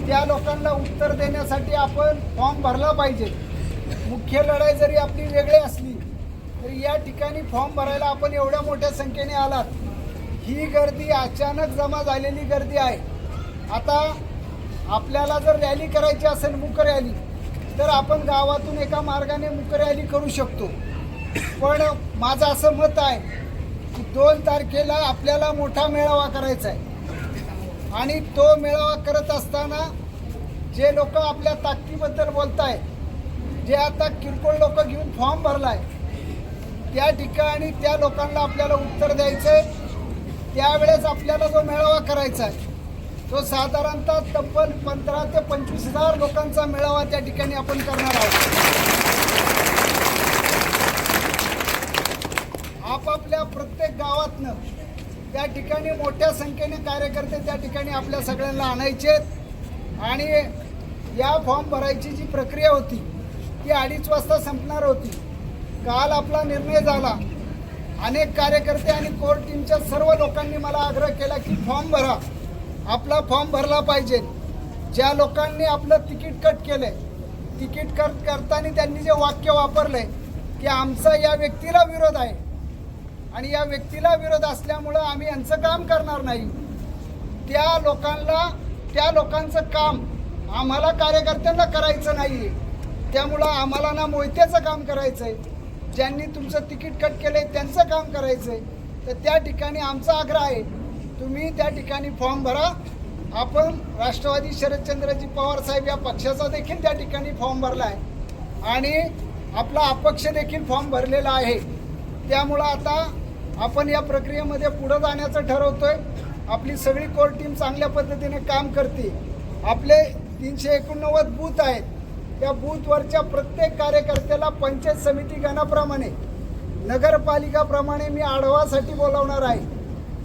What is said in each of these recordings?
त्या लोकांना उत्तर देण्यासाठी आपण फॉर्म भरला पाहिजे। मुख्य लढाई जरी आपली वेगळी असली तरी या ठिकाणी फॉर्म भरायला आपण एवढ्या मोठ्या संख्येने आलात। ही गर्दी अचानक जमा झालेली गर्दी आहे। आता आपल्याला जर रॅली करायची असेल मूक रॅली तर आपण गावातून एका मार्गाने मूक रॅली करू शकतो, पण माझं असं मत आहे की 2 तारखेला आपल्याला मोठा मेळावा करायचा आहे आणि तो मेळावा करत असताना जे लोक आपल्या ताकदीबद्दल बोलताय, जे आता किरकोळ लोक घेऊन फॉर्म भरलाय, त्या ठिकाणी त्या लोकांना आपल्याला उत्तर द्यायचंय। त्यावेळेस आपल्याला जो मेळावा करायचा आहे तो साधारणतः तब्बल 15 ते 25,000 लोकांचा मेळावा त्या ठिकाणी आपण करणार आहोत। आपापल्या प्रत्येक गावातनं त्या ठिकाणी मोठ्या संख्येने कार्यकर्ते त्या ठिकाणी आपल्या सगळ्यांना आणायचे आणि या फॉर्म भरायची जी प्रक्रिया होती ती 2:30 वाजता संपणार होती। काल आपला निर्णय झाला। अनेक कार्यकर्ते आणि कोर टीमच्या सर्व लोकांनी मला आग्रह केला की फॉर्म भरा, आपला फॉर्म भरला पाहिजे। ज्या लोकांनी आपलं तिकीट कट केलंय, तिकीट कट करताना त्यांनी जे वाक्य वापरलंय की आमचा या व्यक्तीला विरोध आहे आणि या व्यक्तीला विरोध असल्यामुळं आम्ही यांचं काम करणार नाही, त्या लोकांचं काम आम्हाला कार्यकर्त्यांना करायचं नाही। त्यामुळं आम्हाला ना मोहितेचं काम करायचं आहे, ज्यांनी तुमचं तिकीट कट केलंय त्यांचं काम करायचं आहे। तर त्या ठिकाणी आमचा आग्रह आहे तुम्ही त्या ठिकाणी फॉर्म भरा। आपण राष्ट्रवादी शरदचंद्रजी पवार साहेब या पक्षाचा देखील त्या ठिकाणी फॉर्म भरला आहे आणि आपला अपक्ष देखील फॉर्म भरलेला आहे। त्यामुळं आता आपण या प्रक्रियेमध्ये पुढे जाण्याचं ठरवतोय। आपली सगळी कोर टीम चांगल्या पद्धतीने काम करते। आपले 389 बूथ आहेत, त्या बूथवरच्या प्रत्येक कार्यकर्त्याला पंचायत समिती गणाप्रमाणे नगरपालिकाप्रमाणे मी आढावासाठी बोलावणार आहे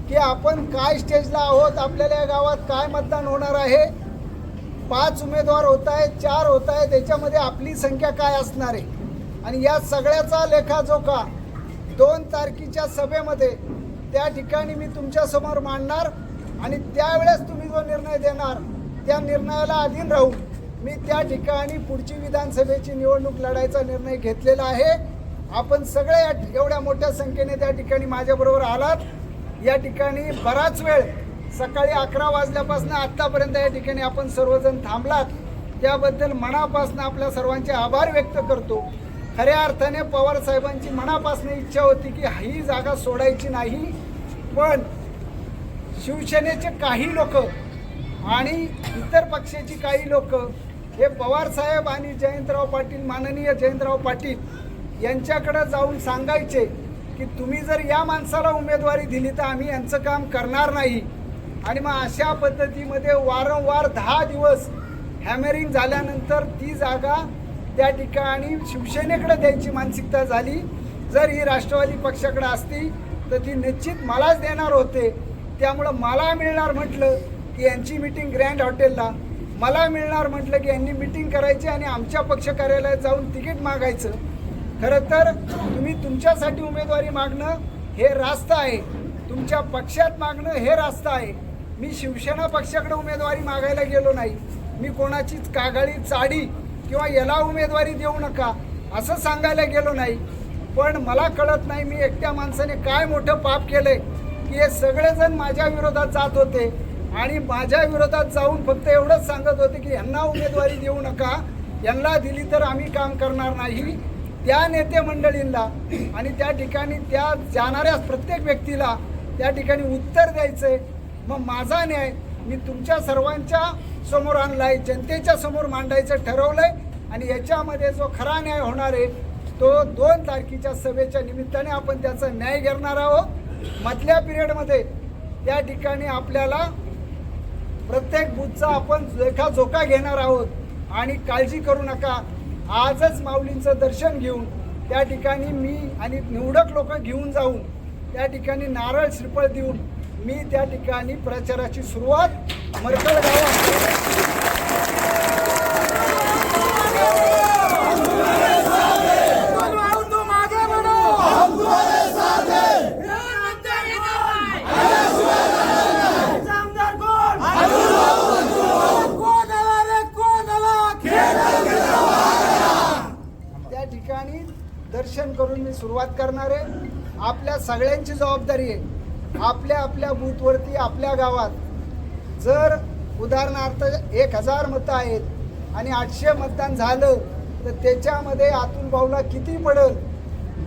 की आपण काय स्टेजला आहोत, आपल्याला या गावात काय मतदान होणार आहे। 5 उमेदवार होत आहेत, 4 होत आहेत, त्याच्यामध्ये आपली संख्या काय असणार आहे आणि या सगळ्याचा लेखाजोखा 2 तारखेच्या सभेमध्ये त्या ठिकाणी मी तुमच्यासमोर मांडणार आणि त्यावेळेस तुम्ही जो निर्णय देणार त्या निर्णयाला अधीन राहून मी त्या ठिकाणी पुढची विधानसभेची निवडणूक लढायचा निर्णय घेतलेला आहे। आपण सगळे एवढ्या मोठ्या संख्येने त्या ठिकाणी माझ्याबरोबर आलात। या ठिकाणी बराच वेळ सकाळी 11 वाजल्यापासून आत्तापर्यंत या ठिकाणी आपण सर्वजण थांबलात, त्याबद्दल मनापासून आपल्या सर्वांचे आभार व्यक्त करतो। खऱ्या अर्थाने पवार साहेबांची मनापासून इच्छा होती की ही जागा सोडायची नाही, पण शिवसेनेचे काही लोक आणि इतर पक्षाची काही लोक हे पवार साहेब आणि जयंतराव पाटील, माननीय जयंतराव पाटील यांच्याकडे जाऊन सांगायचे की तुम्ही जर या माणसाला उमेदवारी दिली तर आम्ही यांचं काम करणार नाही। आणि मग अशा पद्धतीमध्ये वारंवार 10 दिवस हॅमरिंग झाल्यानंतर ती जागा त्या ठिकाणी शिवसेनेकडे द्यायची मानसिकता झाली। जर ही राष्ट्रवादी पक्षाकडे असती तर ती निश्चित मलाच देणार होते। त्यामुळं मला मिळणार म्हटलं की यांची मीटिंग ग्रँड हॉटेलला, मला मिळणार म्हटलं की यांनी मीटिंग करायची आणि आमच्या पक्ष कार्यालयात जाऊन तिकीट मागायचं। खरं तर तुम्ही तुमच्यासाठी उमेदवारी मागणं हे रास्त आहे, तुमच्या पक्षात मागणं हे रास्त आहे। मी शिवसेना पक्षाकडे उमेदवारी मागायला गेलो नाही, मी कोणाचीच कागाळी चाडी किंवा याला उमेदवारी देऊ नका असं सांगायला गेलो नाही। पण मला कळत नाही मी एकट्या माणसाने काय मोठं पाप केलंय की हे सगळेजण माझ्या विरोधात जात होते आणि माझ्या विरोधात जाऊन फक्त एवढंच सांगत होते की यांना उमेदवारी देऊ नका, यांना दिली तर आम्ही काम करणार नाही। त्या नेते मंडळींना आणि त्या ठिकाणी त्या जाणाऱ्या प्रत्येक व्यक्तीला त्या ठिकाणी उत्तर द्यायचंय। मग माझा न्याय मी तुमच्या सर्वांच्या समोर आणलाय, जनतेच्या समोर मांडायचं ठरवलंय आणि याच्यामध्ये जो खरा न्याय होणार आहे तो 2 तारखेच्या सभेच्या निमित्ताने आपण त्याचा न्याय घेणार आहोत। मधल्या पिरियडमध्ये त्या ठिकाणी आपल्याला प्रत्येक बूथचा आपण लेखाजोखा घेणार आहोत आणि काळजी करू नका। आजच माऊलींचं दर्शन घेऊन त्या ठिकाणी मी आणि निवडक लोक घेऊन जाऊन त्या ठिकाणी नारळ श्रीफळ देऊन मी त्या ठिकाणी प्रचाराची सुरुवात मरकळ गावात सुरुवात करणार आहे. आपल्या सगळ्यांची जबाबदारी आहे. आपल्या आपल्या बूथवरती आपल्या गावात जर उदाहरणार्थ 1000 मतं आहेत आणि 800 मतदान झालं तर त्याच्यामध्ये अतुल भाऊला किती पडेल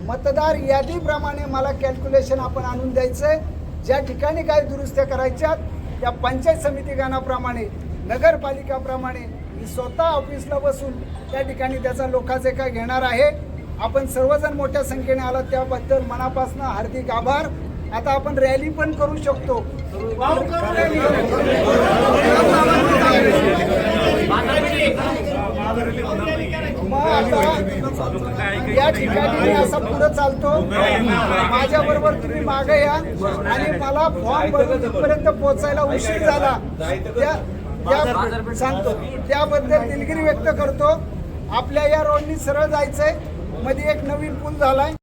मतदार यादीप्रमाणे मला कॅल्क्युलेशन आपण आणून द्यायचं आहे. ज्या ठिकाणी काही दुरुस्त्या करायच्यात त्या पंचायत समिती गणाप्रमाणे नगरपालिकाप्रमाणे मी स्वतः ऑफिसला बसून त्या ठिकाणी त्याचा लोकाचेका घेणार आहे. आपण सर्वजण मोठ्या संख्येने आलात त्याबद्दल मनापासून हार्दिक आभार. आता आपण रॅली पण करू शकतो. मग आता या ठिकाणी मी असं पुढे चालतो. माझ्या बरोबर तुम्ही मागे या आणि मला फॉर्म भरून इथपर्यंत पोहोचायला उशीर झाला त्या सांगतो त्याबद्दल दिलगिरी व्यक्त करतो. आपल्या या रोडनी सरळ जायचंय. मध्ये एक नवीन पूल झालाय.